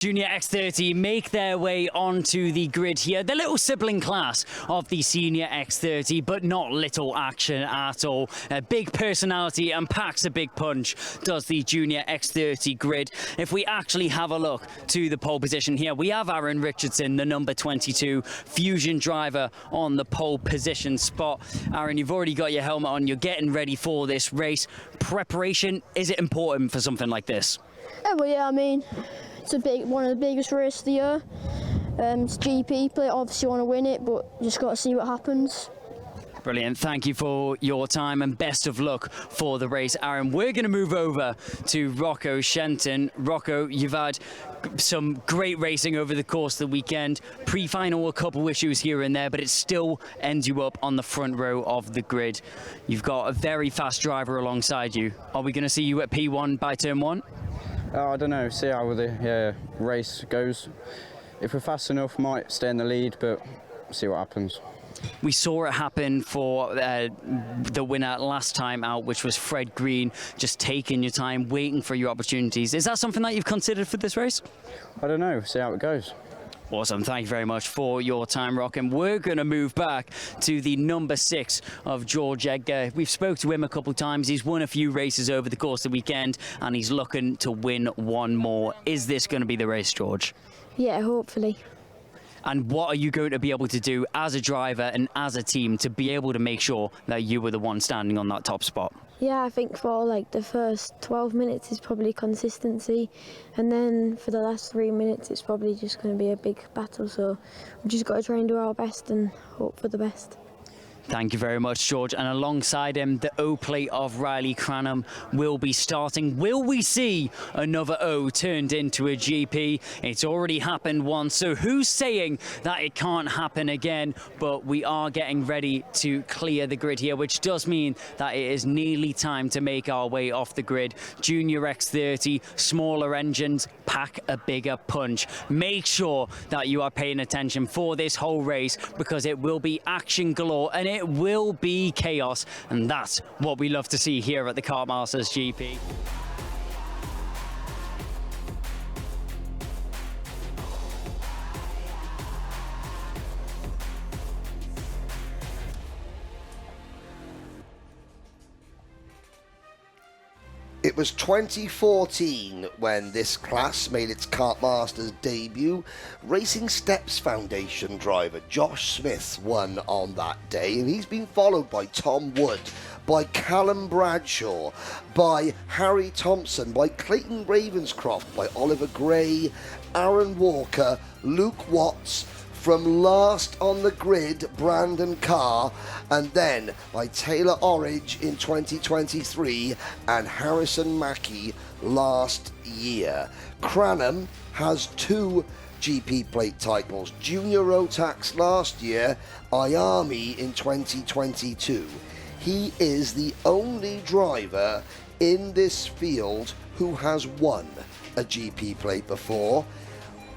Junior X30 make their way onto the grid here. The little sibling class of the Senior X30, but not little action at all. A big personality and packs a big punch, does the Junior X30 grid. If we actually have a look to the pole position here, we have Aaron Richardson, the number 22 Fusion driver on the pole position spot. Aaron, you've already got your helmet on. You're getting ready for this race. Preparation, is it important for something like this? Yeah, I mean, it's one of the biggest races of the year. It's GP plate, obviously want to win it, but just got to see what happens. Brilliant. Thank you for your time and best of luck for the race, Aaron. We're going to move over to Rocco Shenton. Rocco, you've had some great racing over the course of the weekend. Pre-final, a couple issues here and there, but it still ends you up on the front row of the grid. You've got a very fast driver alongside you. Are we going to see you at P1 by turn 1? I don't know, see how the race goes. If we're fast enough, might stay in the lead, but see what happens. We saw it happen for the winner last time out, which was Fred Green, just taking your time, waiting for your opportunities. Is that something that you've considered for this race? I don't know, see how it goes. Awesome. Thank you very much for your time, Rock. And we're going to move back to the number 6 of George Edgar. We've spoke to him a couple of times. He's won a few races over the course of the weekend, and he's looking to win one more. Is this going to be the race, George? Yeah, hopefully. And what are you going to be able to do as a driver and as a team to be able to make sure that you were the one standing on that top spot? Yeah, I think for like the first 12 minutes is probably consistency, and then for the last 3 minutes it's probably just going to be a big battle, so we've just got to try and do our best and hope for the best. Thank you very much, George. And alongside him, the O plate of Riley Cranham will be starting. Will we see another O turned into a GP? It's already happened once, so who's saying that it can't happen again? But we are getting ready to clear the grid here, which does mean that it is nearly time to make our way off the grid. Junior X30, smaller engines, pack a bigger punch. Make sure that you are paying attention for this whole race, because it will be action galore and it will be chaos, and that's what we love to see here at the Kartmasters GP. It was 2014 when this class made its Kartmasters debut. Racing Steps Foundation driver Josh Smith won on that day, and he's been followed by Tom Wood, by Callum Bradshaw, by Harry Thompson, by Clayton Ravenscroft, by Oliver Gray, Aaron Walker, Luke Watts, from last on the grid, Brandon Carr, and then by Taylor Orridge in 2023 and Harrison Mackey last year. Cranham has 2 GP plate titles, Junior Rotax last year, Iami in 2022. He is the only driver in this field who has won a GP plate before.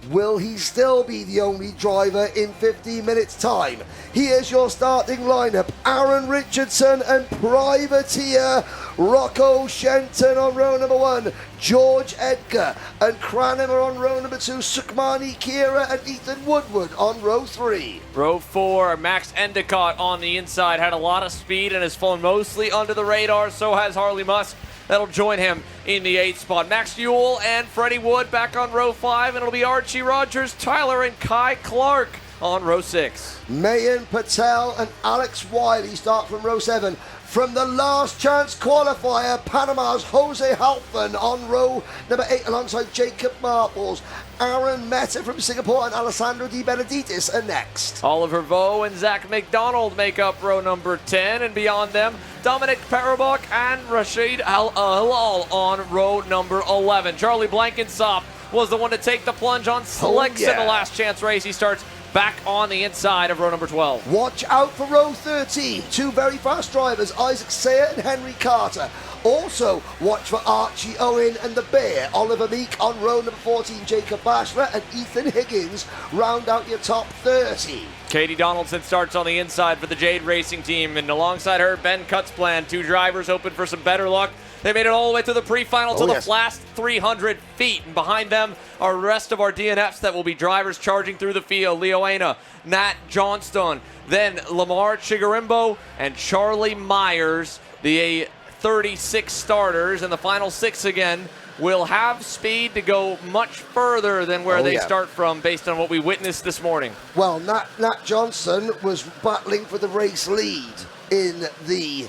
Will he still be the only driver in 15 minutes' time? Here's your starting lineup. Aaron Richardson and Privateer Rocco Shenton on row number 1. George Edgar and Cranham are on row number 2. Sukhmani Kira and Ethan Woodward on row 3. Row 4, Max Endicott on the inside. Had a lot of speed and has flown mostly under the radar. So has Harley Musk. That'll join him in the 8th spot. Max Ewell and Freddie Wood back on row 5, and it'll be Archie Rogers, Tyler, and Kai Clark on row 6. Mayan Patel and Alex Wiley start from row 7. From the last chance qualifier, Panama's Jose Halfman on row number 8 alongside Jacob Marples. Aaron Meta from Singapore and Alessandro Di Benedictis are next. Oliver Vo and Zach McDonald make up row number 10, and beyond them, Dominic Parabok and Rashid Al-Hilal on row number 11. Charlie Blankensop was the one to take the plunge on slicks in the last chance race. He starts back on the inside of row number 12. Watch out for row 13. 2 very fast drivers, Isaac Sayer and Henry Carter. Also, watch for Archie Owen and the Bear. Oliver Meek on row number 14. Jacob Bashler and Ethan Higgins round out your top 30. Katie Donaldson starts on the inside for the Jade Racing team, and alongside her, Ben Cutzplan. 2 drivers hoping for some better luck They made it all the way to the pre-final to the yes. last 300 feet. And behind them are the rest of our DNFs that will be drivers charging through the field. Leo Aina, Nat Johnston, then Lamar Chigarimbo and Charlie Myers, the 36 starters. And the final 6 again will have speed to go much further than where they start from based on what we witnessed this morning. Well, Nat Johnson was battling for the race lead in the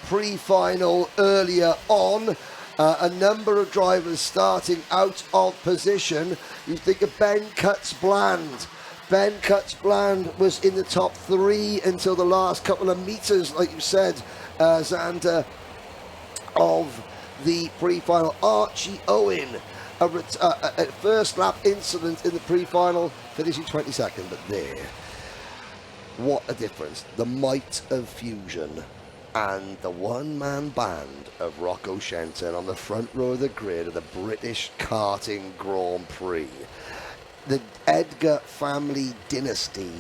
pre-final earlier on. A number of drivers starting out of position. You think of Ben Cuts-Bland. Ben Cuts-Bland was in the top 3 until the last couple of meters, like you said, Xander, of the pre-final. Archie Owen, a first lap incident in the pre-final, finishing 22nd, but there. What a difference. The might of Fusion and the one-man band of Rocco Shenton on the front row of the grid of the British Karting Grand Prix. The Edgar family dynasty,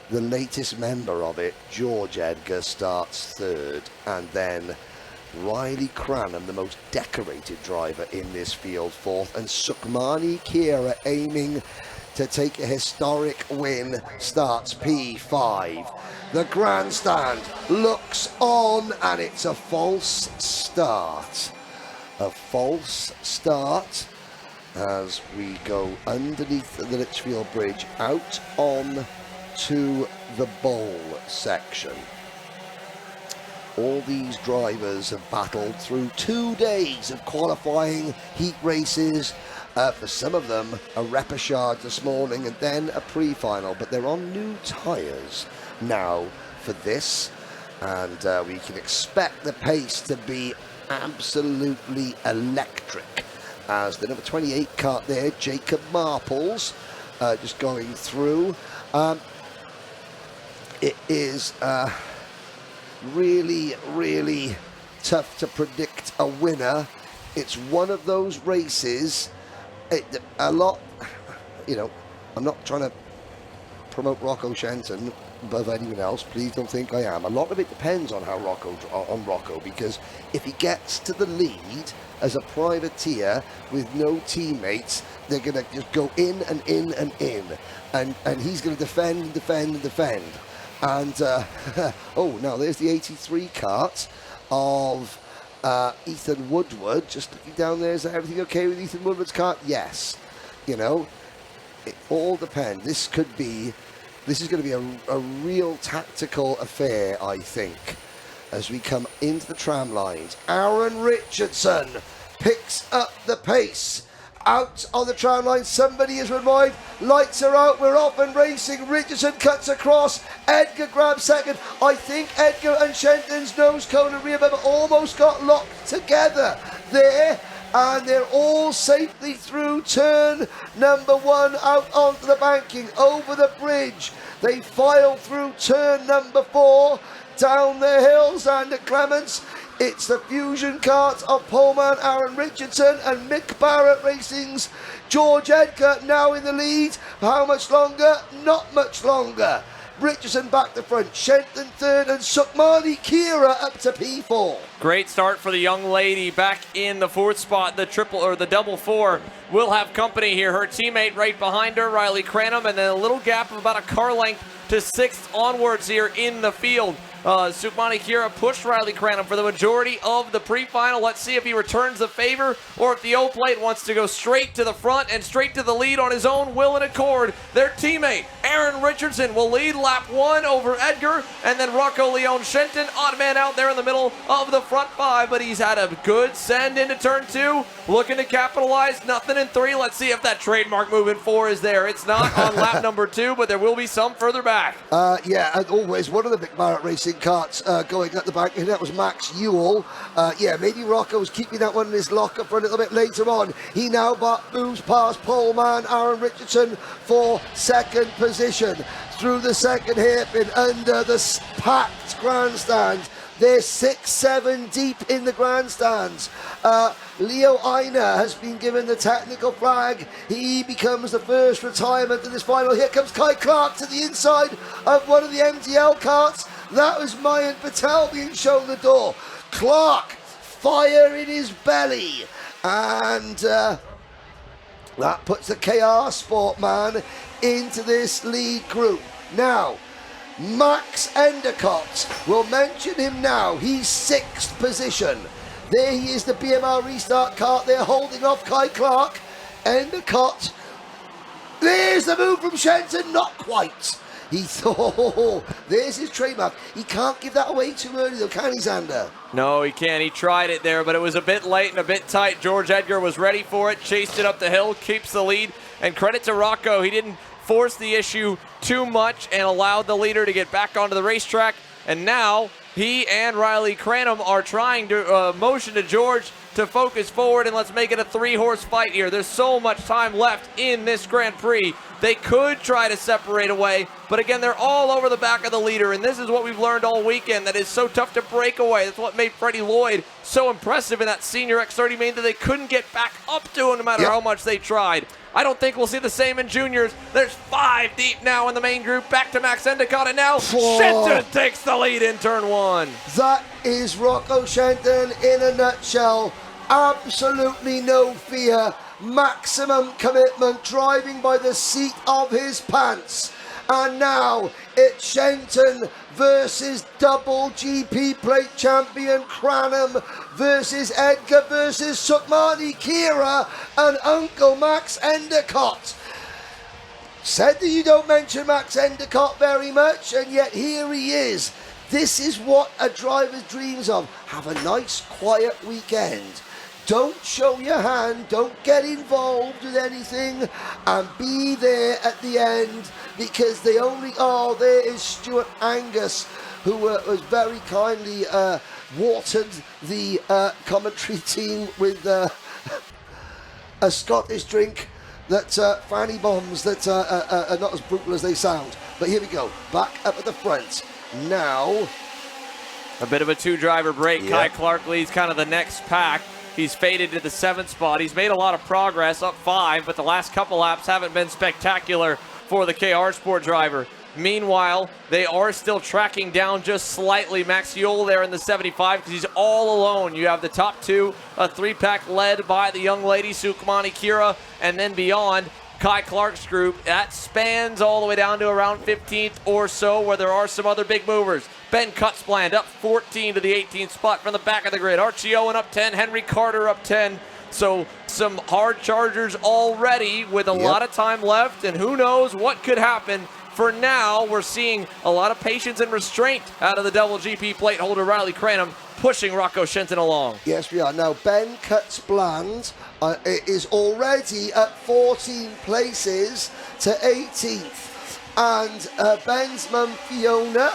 the latest member of it, George Edgar, starts 3rd, and then Riley Cranham, the most decorated driver in this field, 4th, and Sukhmani Kira aiming to take a historic win, starts P5. The grandstand looks on, and it's a false start. A false start as we go underneath the Litchfield Bridge out on to the bowl section. All these drivers have battled through 2 days of qualifying heat races. For some of them, a repechage this morning and then a pre-final. But they're on new tyres now for this. And we can expect the pace to be absolutely electric. As the number 28 kart there, Jacob Marples, just going through. It is really, really tough to predict a winner. It's one of those races, a lot, you know, I'm not trying to promote Rocco Shenton above anyone else, please don't think I am. A lot of it depends on how Rocco, because if he gets to the lead as a privateer with no teammates, they're going to just go in and in and in, and he's going to defend and defend and defend. And oh, now there's the 83 kart of Ethan Woodward. Just looking down there, is everything okay with Ethan Woodward's kart? Yes. You know, it all depends. This is going to be a real tactical affair, I think, as we come into the tram lines. Aaron Richardson picks up the pace. Out on the tram line, somebody is revived. Lights are out, we're off and racing. Richardson cuts across. Edgar grabs 2nd. I think Edgar and Shenton's nose cone and rear member almost got locked together there. And they're all safely through turn number 1 out onto the banking, over the bridge. They file through turn number 4, down the hills, and at Clements. It's the Fusion kart of Poleman Aaron Richardson and Mick Barrett Racing's George Edgar now in the lead. How much longer? Not much longer. Richardson back to front, Shenton 3rd, and Sukhmani Kira up to P4. Great start for the young lady back in the 4th spot. The double 4 will have company here. Her teammate right behind her, Riley Cranham, and then a little gap of about a car length to 6th onwards here in the field. Sukhmani Kira pushed Riley Cranham for the majority of the pre-final. Let's see if he returns the favor or if the O-Plate wants to go straight to the front and straight to the lead on his own will and accord. Their teammate, Aaron Richardson, will lead lap 1 over Edgar, and then Rocco Leon Shenton, odd man out there in the middle of the front 5, but he's had a good send into turn 2, looking to capitalize. Nothing in 3. Let's see if that trademark move in 4 is there. It's not on lap number 2, but there will be some further back. Yeah, and always one of the Mick Barrett Racing karts going at the back, and that was Max Ewell. Yeah, maybe Rocco's keeping that one in his locker for a little bit later on. He now moves past poleman Aaron Richardson for 2nd position through the 2nd hairpin under the packed grandstand. They're 6-7 deep in the grandstands. Leo Aina has been given the technical flag. He becomes the first retirement in this final. Here comes Kai Clark to the inside of one of the MDL karts. That was Mayan Patel being shown the door. Clark fire in his belly. And that puts the KR Sportman into this lead group. Now, Max Endicott, we'll mention him now. He's 6th position. There he is, the BMR restart kart. They're holding off Kai Clark. Endicott. There's the move from Shenton. Not quite. He thought, there's his trademark. He can't give that away too early though, can he, Xander? No, he can't. He tried it there, but it was a bit late and a bit tight. George Edgar was ready for it, chased it up the hill, keeps the lead. And credit to Rocco, he didn't force the issue too much and allowed the leader to get back onto the racetrack. And now he and Riley Cranham are trying to motion to George to focus forward, and let's make it a 3-horse fight here. There's so much time left in this Grand Prix. They could try to separate away, but again, they're all over the back of the leader, and this is what we've learned all weekend, that it's so tough to break away. That's what made Freddie Lloyd so impressive in that senior X30 main, that they couldn't get back up to him no matter how much they tried. I don't think we'll see the same in juniors. There's 5 deep now in the main group. Back to Max Endicott, and now Shenton takes the lead in turn 1. That is Rocco Shenton in a nutshell. Absolutely no fear. Maximum commitment, driving by the seat of his pants. And now it's Shenton versus double GP plate champion Cranham versus Edgar versus Sukmani Kira and Uncle Max Endicott. Said that you don't mention Max Endicott very much, and yet here he is. This is what a driver dreams of. Have a nice quiet weekend. Don't show your hand, don't get involved with anything, and be there at the end, because they only are. There is Stuart Angus, who was very kindly watered the commentary team with a Scottish drink that fanny bombs that are not as brutal as they sound. But here we go, back up at the front. Now, a bit of a 2-driver break. Kai Clark leads kind of the next pack. He's faded to the 7th spot. He's made a lot of progress, up 5, but the last couple laps haven't been spectacular for the KR Sport driver. Meanwhile, they are still tracking down just slightly. Max Yule there in the 75 because he's all alone. You have the top 2, a 3-pack led by the young lady, Sukmani Kira, and then beyond, Kai Clark's group. That spans all the way down to around 15th or so, where there are some other big movers. Ben Cutsbland up 14 to the 18th spot from the back of the grid. Archie Owen up 10, Henry Carter up 10. So some hard chargers already with a lot of time left, and who knows what could happen. For now, we're seeing a lot of patience and restraint out of the double GP plate holder Riley Cranham, pushing Rocco Shenton along. Yes, we are. Now, Ben Cutsbland is already at 14 places to 18th. And Ben's mum, Fiona,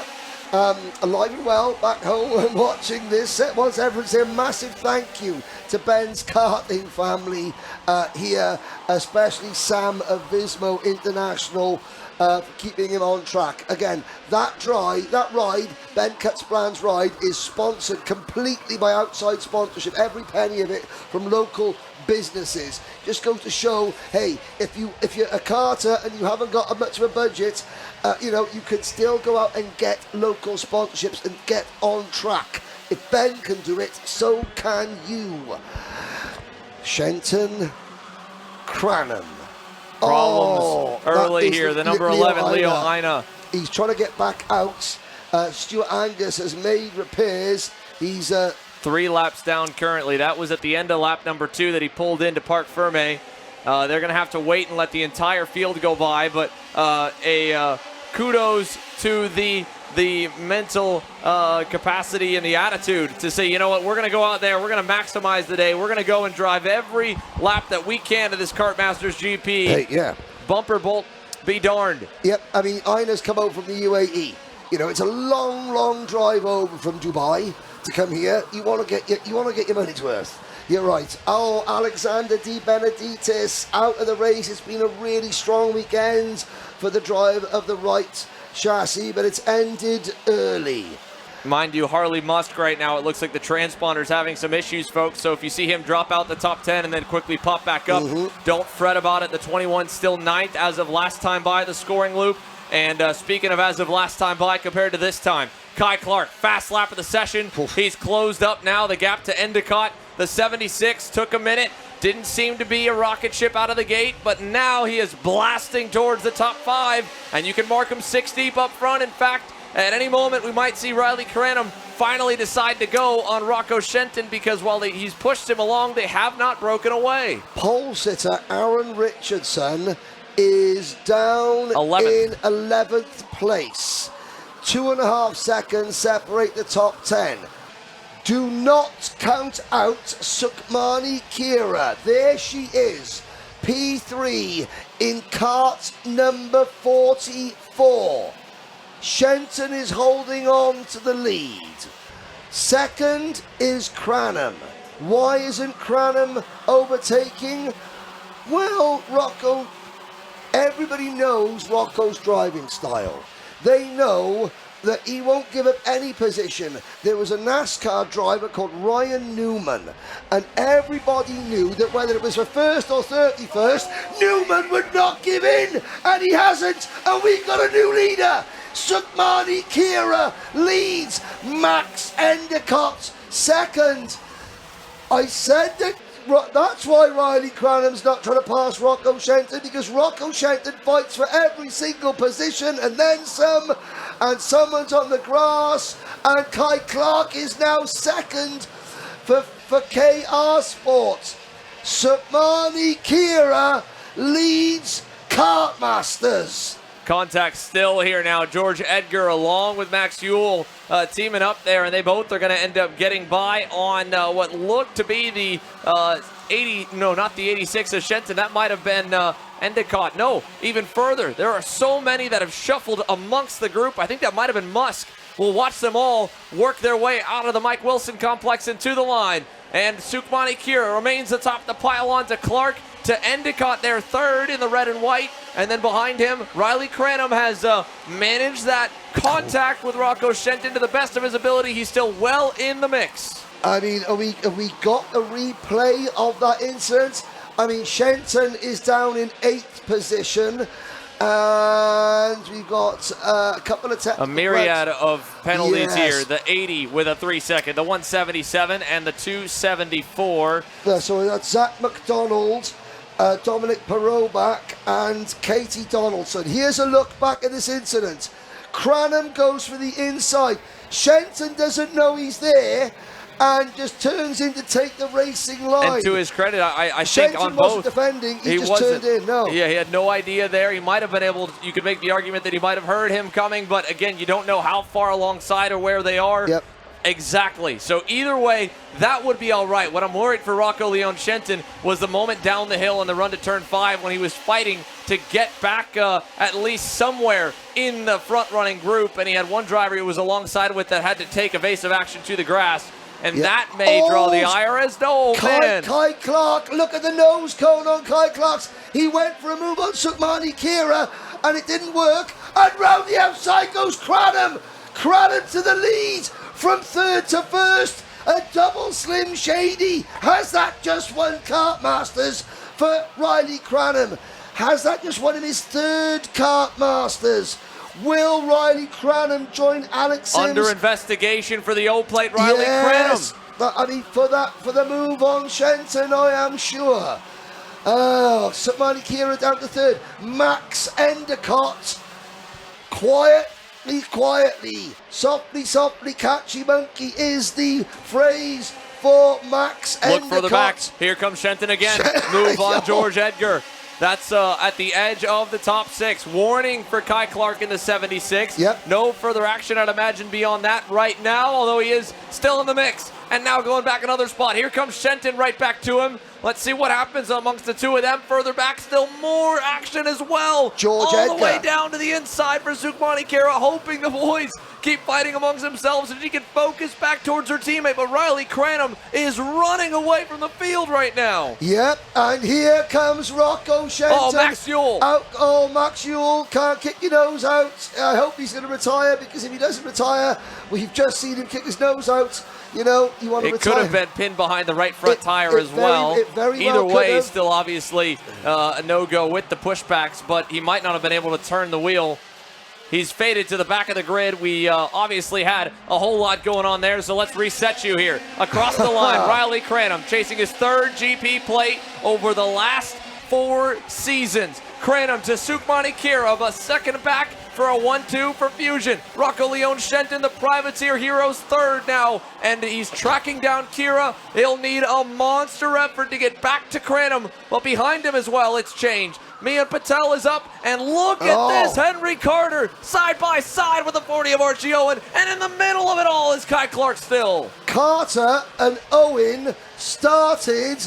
alive and well, back home and watching this. Once everyone's here, massive thank you to Ben's karting family here, especially Sam of Vismo International, for keeping him on track. Again, that ride, Ben Cutsbland's ride, is sponsored completely by outside sponsorship, every penny of it from local businesses. Just goes to show, hey, if you're a karter and you haven't got much of a budget, you can still go out and get local sponsorships and get on track. If Ben can do it, so can you. Shenton, Cranham. Problems early here. The number 11, Leo Aina. He's trying to get back out. Stuart Angus has made repairs. He's 3 laps down currently. That was at the end of lap number 2 that he pulled into Parc Ferme. They're going to have to wait and let the entire field go by, but kudos to the mental capacity and the attitude to say, you know what, we're going to go out there, we're going to maximize the day, we're going to go and drive every lap that we can to this Kartmasters GP. Hey, yeah. Bumper bolt, be darned. Yep, I mean, Aina's come over from the UAE. You know, it's a long drive over from Dubai to come here. You want to get your money's worth. You're right. Oh, Alexander Di Benedictis out of the race. It's been a really strong weekend for the drive of the right chassis, but it's ended early. Mind you, Harley Musk right now, it looks like the transponder's having some issues, folks. So if you see him drop out the top 10 and then quickly pop back up, don't fret about it. The 21 still 9th as of last time by the scoring loop. And speaking of as of last time by compared to this time, Kai Clark, fast lap of the session. He's closed up now, the gap to Endicott. The 76 took a minute. Didn't seem to be a rocket ship out of the gate, but now he is blasting towards the top 5. And you can mark him 6 deep up front. In fact, at any moment, we might see Riley Cranham finally decide to go on Rocco Shenton, because while he's pushed him along, they have not broken away. Pole sitter Aaron Richardson is down 11th. in 11th place. 2.5 seconds separate the top 10. Do not count out Sukmani Kira. There she is, P3 in kart number 44. Shenton is holding on to the lead. Second is Cranham. Why isn't Cranham overtaking? Well, Rocco, everybody knows Rocco's driving style. They know that he won't give up any position. There was a NASCAR driver called Ryan Newman, and everybody knew that whether it was for first or 31st, Newman would not give in, and he hasn't, and we've got a new leader. Sukmani Kira leads, Max Endicott second. I said that that's why Riley Cranham's not trying to pass Rocco Shenton, because Rocco Shenton fights for every single position and then some, and someone's on the grass, and Kai Clark is now second for KR Sports. Sukmani Kira leads Kartmasters. Contact still here now. George Edgar along with Max Ewell teaming up there, and they both are going to end up getting by on what looked to be the 86 of Shenton. That might have been Endicott. No, even further. There are so many that have shuffled amongst the group. I think that might have been Musk. We'll watch them all work their way out of the Mike Wilson complex and to the line. And Sukmani Kira remains atop the pylon to Clark, to Endicott there third in the red and white. And then behind him, Riley Cranham has managed that contact with Rocco Shenton to the best of his ability. He's still well in the mix. I mean, have we got a replay of that incident? I mean, Shenton is down in 8th position, and we've got a couple of a myriad of penalties here. The 80 with a 3 second, the 177 and the 274. So that's Zach McDonald, Dominic Perobach, and Katie Donaldson. Here's a look back at this incident. Cranham goes for the inside. Shenton doesn't know he's there and just turns in to take the racing line. And to his credit, I think on Shenton both. wasn't defending, he just turned in, no. Yeah, he had no idea there. He might have been able to, you could make the argument that he might have heard him coming, but again, you don't know how far alongside or where they are. Yep. Exactly. So either way, that would be all right. What I'm worried for Rocco Leon Shenton was the moment down the hill on the run to turn 5 when he was fighting to get back at least somewhere in the front-running group, and he had one driver he was alongside with that had to take evasive action to the grass. And that may draw the ire as no, man. Kai Clark, look at the nose cone on Kai Clark's. He went for a move on Sukmani Kira, and it didn't work. And round the outside goes Cranham. Cranham to the lead from 3rd to 1st. A double Slim Shady. Has that just won Kartmasters for Riley Cranham? Has that just won him his 3rd Kartmasters? Will Riley Cranham join Alex Sims? Under investigation for the O-plate, Riley Cranham. I mean, for the move on Shenton, I am sure. Oh, Sukmani Kira down to 3rd. Max Endicott, quietly, softly, catchy monkey is the phrase for Max Endicott. Look for the back. Here comes Shenton again. Move on George Edgar. That's at the edge of the top 6. Warning for Kai Clark in the 76. Yep. No further action, I'd imagine, beyond that right now, although he is still in the mix. And now going back another spot. Here comes Shenton right back to him. Let's see what happens amongst the two of them. Further back, still more action. action as well. George all Edgar. the way down to the inside for Sukmani Kira, hoping the boys keep fighting amongst themselves and she can focus back towards her teammate. But Riley Cranham is running away from the field right now. Yep, and here comes Rocco Shenton. Oh, Max Yule. Max Yule can't kick your nose out. I hope he's going to retire, because if he doesn't retire, we've just seen him kick his nose out. You know, you want to retire. It could have been pinned behind the right front tire as well. Either way, still obviously a no-go with the pushbacks, but he might not have been able to turn the wheel. He's faded to the back of the grid. We obviously had a whole lot going on there, so let's reset you here. Across the line, Riley Cranham chasing his third GP plate over the last 4 seasons. Cranham to Sukmani Kira, a second back for a 1-2 for Fusion. Rocco Leon Shenton, the Privateer Heroes, third now, and he's tracking down Kira. He'll need a monster effort to get back to Cranham, but behind him as well, it's changed. Mian Patel is up, and look at this, Henry Carter, side by side with the 40 of Archie Owen, and in the middle of it all is Kai Clark still. Carter and Owen started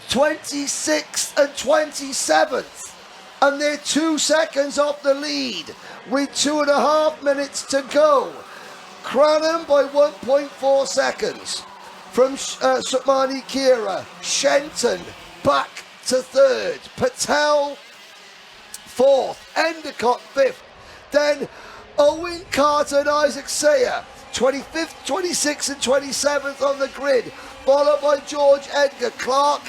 26th and 27th, and they're 2 seconds off the lead with 2.5 minutes to go. Cranham by 1.4 seconds from Sukmani Kira. Shenton back to third, Patel fourth, Endicott fifth, then Owen, Carter and Isaac Sayer 25th, 26th and 27th on the grid, followed by George Edgar. Clark,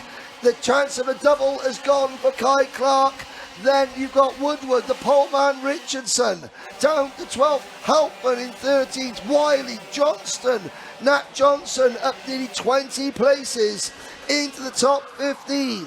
the chance of a double has gone for Kai Clark. Then you've got Woodward, the poleman Richardson, down to 12th, Halpern in 13th, Wiley, Johnston, Nat Johnson up nearly 20 places into the top 15.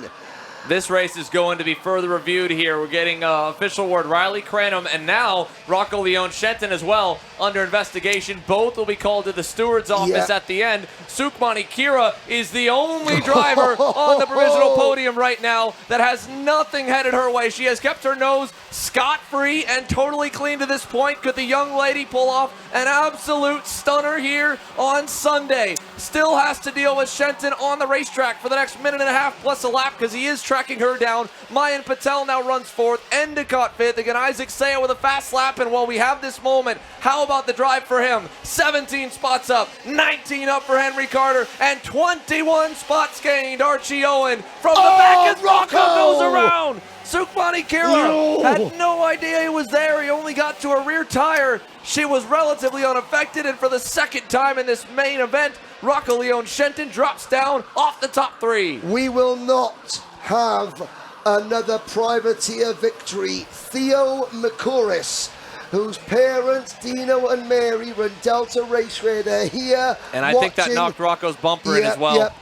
This race is going to be further reviewed here. We're getting official word. Riley Cranham and now Rocco Leon Shenton as well under investigation. Both will be called to the steward's office at the end. Sukmani Kira is the only driver on the provisional podium right now that has nothing headed her way. She has kept her nose scot-free and totally clean to this point. Could the young lady pull off an absolute stunner here on Sunday? Still has to deal with Shenton on the racetrack for the next minute and a half plus a lap, because he is tracking her down. Mayan Patel now runs fourth. Endicott fifth. Again, Isaac Saya with a fast lap. And while we have this moment, how about the drive for him? 17 spots up, 19 up for Henry Carter, and 21 spots gained. Archie Owen from the back as Rocco goes around. Sukmani Kira had no idea he was there. He only got to a rear tire. She was relatively unaffected, and for the second time in this main event, Rocco Leon Shenton drops down off the top 3. We will not have another privateer victory. Theo McCouris, whose parents, Dino and Mary, run Delta Raceway. They're here. And I think that knocked Rocco's bumper in as well. Yep.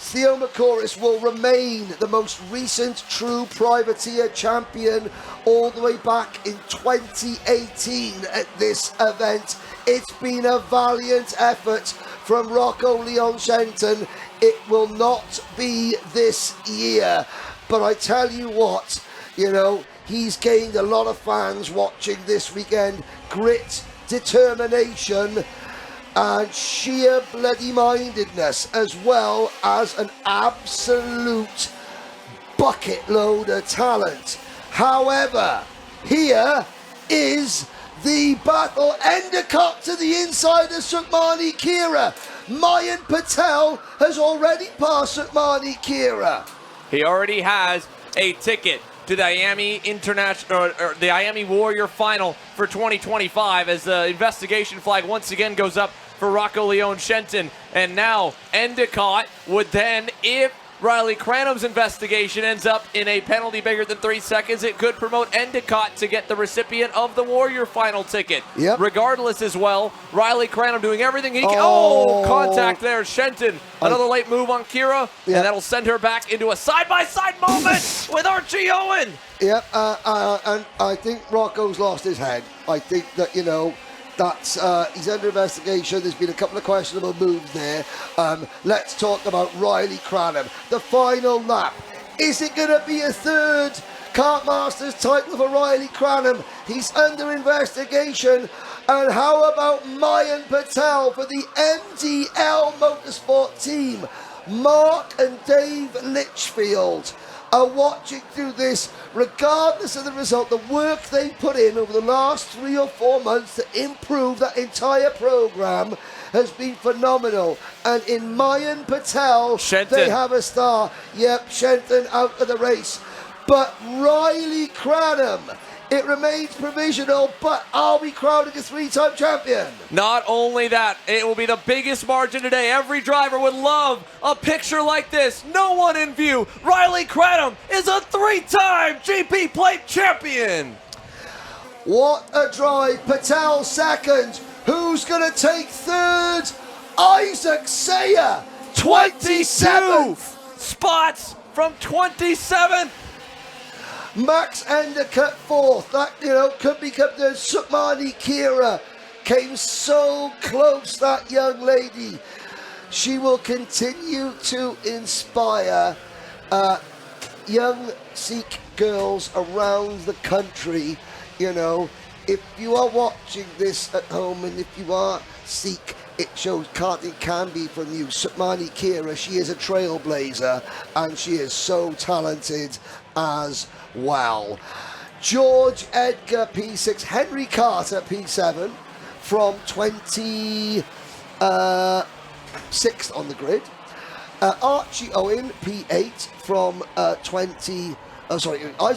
Theo McCouris will remain the most recent true privateer champion all the way back in 2018 at this event. It's been a valiant effort from Rocco Leon Shenton. It will not be this year, but I tell you what, you know, he's gained a lot of fans watching this weekend. Grit, determination, and sheer bloody mindedness, as well as an absolute bucket load of talent. However, here is the battle. Endicott to the inside of Sukmani Kira. Mayan Patel has already passed Sukmani Kira. He already has a ticket to the Miami International, or the Miami Warrior Final for 2025, as the investigation flag once again goes up for Rocco Leon Shenton. And now Endicott would then, if Riley Cranham's investigation ends up in a penalty bigger than 3 seconds, it could promote Endicott to get the recipient of the Warrior Final ticket. Yep. Regardless as well, Riley Cranham doing everything he can. Oh, contact there, Shenton. Another late move on Kira, and that'll send her back into a side-by-side moment with Archie Owen. Yep, and I think Rocco's lost his head. I think that, you know, that's he's under investigation. There's been a couple of questionable moves there. Let's talk about Riley Cranham. The final lap. Is it going to be a third Kartmasters title for Riley Cranham? He's under investigation. And how about Mayan Patel for the MDL Motorsport team? Mark and Dave Litchfield are watching through this, regardless of the result, the work they put in over the last 3 or 4 months to improve that entire program has been phenomenal. And in Mayan Patel, Shenton. they have a star. Yep, Shenton out of the race. But Riley Cranham, it remains provisional, but are we crowning a 3-time champion? Not only that, it will be the biggest margin today. Every driver would love a picture like this. No one in view. Riley Cranham is a 3-time GP plate champion. What a drive. Patel second. Who's going to take third? Isaac Sayer, 27th. Spots from 27th. Max Endicott fourth. That, could be Captain Sukmani Kira. Came so close, that young lady. She will continue to inspire young Sikh girls around the country. If you are watching this at home and if you are Sikh, it shows karting can be from you. Sukmani Kira, she is a trailblazer and she is so talented as well. George Edgar P6, Henry Carter P7 from 26th on the grid. Archie Owen P8 from Isaac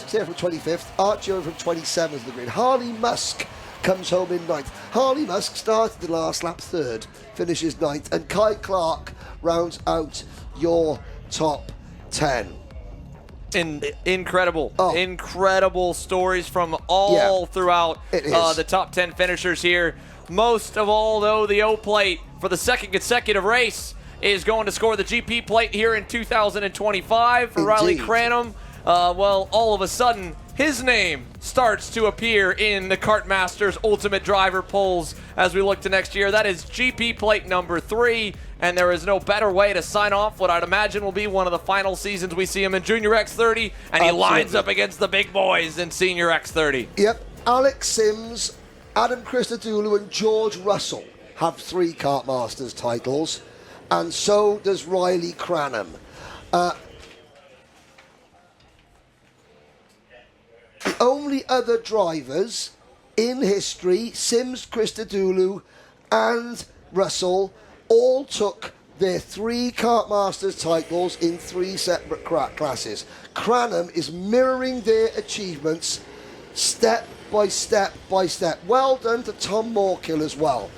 Taylor from 25th, Archie Owen from 27th on the grid. Harley Musk comes home in 9th. Harley Musk started the last lap 3rd, finishes 9th, and Kai Clark rounds out your top 10. Incredible. Incredible stories from all throughout the top 10 finishers here. Most of all, though, the O plate for the second consecutive race is going to score the GP plate here in 2025 for Riley Cranham. Well, all of a sudden, his name starts to appear in the Kartmasters Ultimate Driver polls as we look to next year. That is GP plate number 3, and there is no better way to sign off what I'd imagine will be one of the final seasons we see him in Junior X30, and he lines up against the big boys in Senior X30. Yep, Alex Sims, Adam Christodoulou, and George Russell have 3 Kartmasters titles, and so does Riley Cranham. The only other drivers in history, Sims, Christodoulou, and Russell, all took their 3 Kartmasters titles in 3 separate classes. Cranham is mirroring their achievements step by step by step. Well done to Tom Moorkill as well.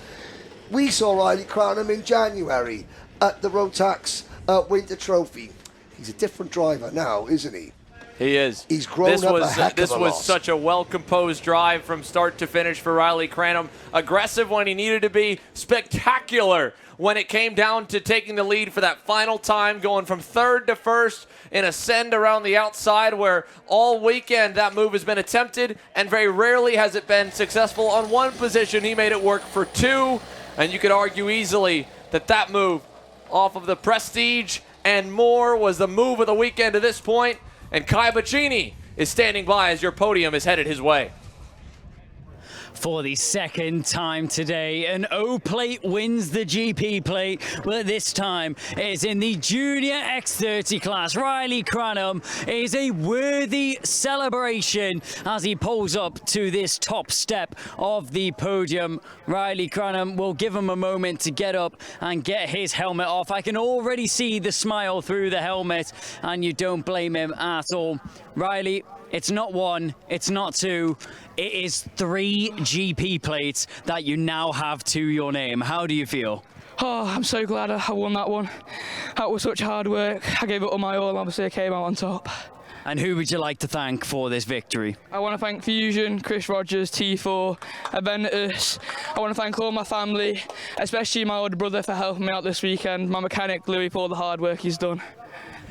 We saw Riley Cranham in January at the Rotax Winter Trophy. He's a different driver now, isn't he? He is. He's grown up a heck of a lot. This was such a well-composed drive from start to finish for Riley Cranham. Aggressive when he needed to be. Spectacular when it came down to taking the lead for that final time, going from 3rd to 1st in a send around the outside, where all weekend that move has been attempted and very rarely has it been successful on one position. He made it work for 2, and you could argue easily that that move off of the Prestige and more was the move of the weekend to this point. And Kai Bacchini is standing by as your podium is headed his way. For the second time today, an O plate wins the GP plate, but this time it's in the Junior X30 class. Riley Cranham is a worthy celebration as he pulls up to this top step of the podium. Riley Cranham will give him a moment to get up and get his helmet off. I can already see the smile through the helmet, and you don't blame him at all. Riley, it's not 1, it's not 2, it is 3 GP plates that you now have to your name. How do you feel? Oh, I'm so glad I won that one. That was such hard work. I gave it all my all, obviously I came out on top. And who would you like to thank for this victory? I want to thank Fusion, Chris Rogers, T4, Aventus. I want to thank all my family, especially my older brother for helping me out this weekend, my mechanic Louis for all the hard work he's done.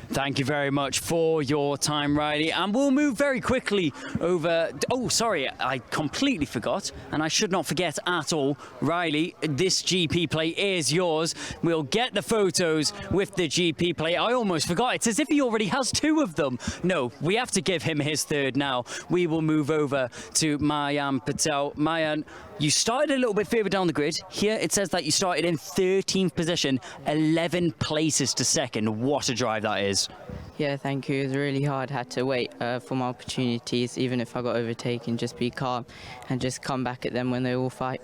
Thank you very much for your time, Riley. And we'll move very quickly over... Oh, sorry, I completely forgot. And I should not forget at all. Riley, this GP plate is yours. We'll get the photos with the GP plate. I almost forgot. It's as if he already has 2 of them. No, we have to give him his 3rd now. We will move over to Mayan Patel. Mayan, you started a little bit further down the grid. Here it says that you started in 13th position, 11 places to second. What a drive that is. is. Yeah, thank you. It was really hard. Had to wait for my opportunities, even if I got overtaken, just be calm and just come back at them when they all fight.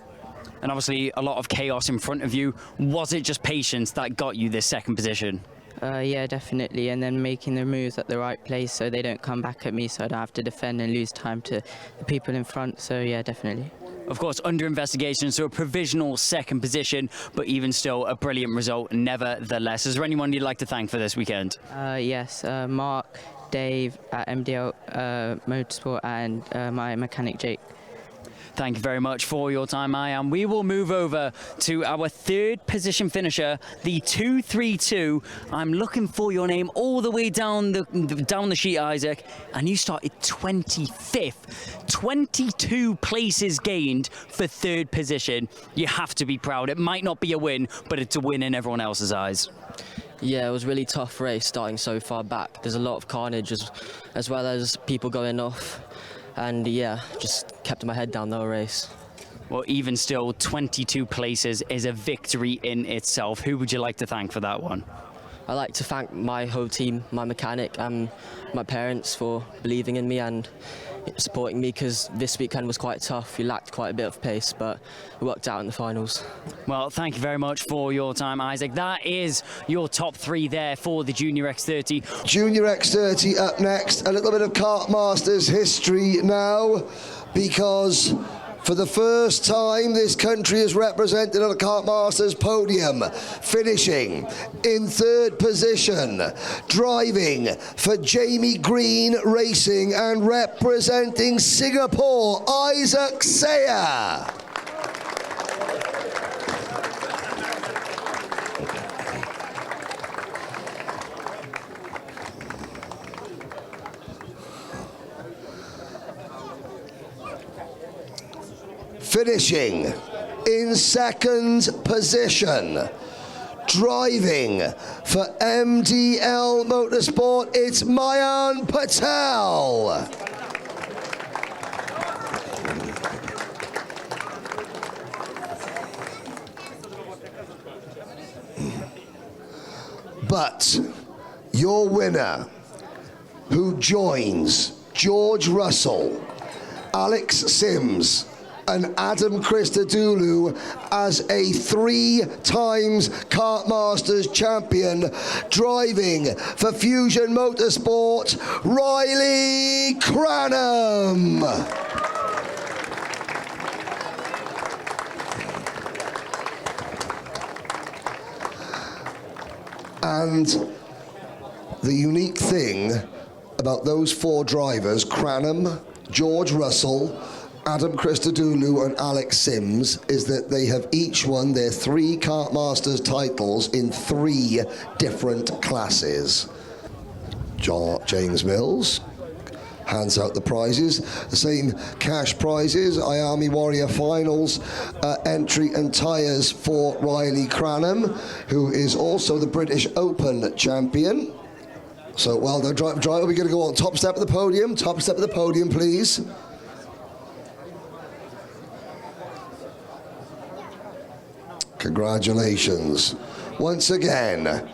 And obviously a lot of chaos in front of you. Was it just patience that got you this second position? Yeah, definitely. And then making the moves at the right place so they don't come back at me, so I don't have to defend and lose time to the people in front. So yeah, definitely. Of course, under investigation, so a provisional second position, but even still a brilliant result nevertheless. Is there anyone you'd like to thank for this weekend? Yes, Mark, Dave at MDL Motorsport, and my mechanic Jake. Thank you very much for your time, Ian. We will move over to our third position finisher, the 232. I'm looking for your name all the way down the sheet, Isaac, and you started 25th. 22 places gained for third position. You have to be proud. It might not be a win, but it's a win in everyone else's eyes. Yeah, it was a really tough race starting so far back. There's a lot of carnage as well as people going off. And yeah, just kept my head down the whole race. Well, even still, 22 places is a victory in itself. Who would you like to thank for that one? I'd like to thank my whole team, my mechanic and my parents for believing in me and supporting me, because this weekend was quite tough. We lacked quite a bit of pace, but it worked out in the finals. Well, thank you very much for your time, Isaac. That is your top three there for the Junior X30. Junior X30 up next. A little bit of Kartmasters history now, because for the first time, this country is represented on a Kartmasters podium, finishing in third position, driving for Jamie Green Racing and representing Singapore, Isaac Sayer. Finishing in second position, driving for MDL Motorsport, it's Mayan Patel. But your winner, who joins George Russell, Alex Sims, and Adam Christodoulou as a 3-times Kartmasters champion, driving for Fusion Motorsport, Riley Cranham. And the unique thing about those 4 drivers, Cranham, George Russell, Adam Christodoulou and Alex Sims, is that they have each won their 3 Kartmasters titles in 3 different classes. James Mills hands out the prizes, the same cash prizes, Miami Warrior Finals entry and tyres for Riley Cranham, who is also the British Open champion. So well done, driver. We're going to go on top step of the podium. Top step of the podium, please. Congratulations. Once again,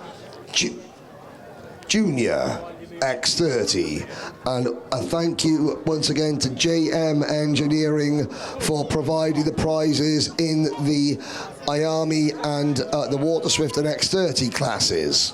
Junior X30. And a thank you once again to JM Engineering for providing the prizes in the Miami and the Water Swift and X30 classes.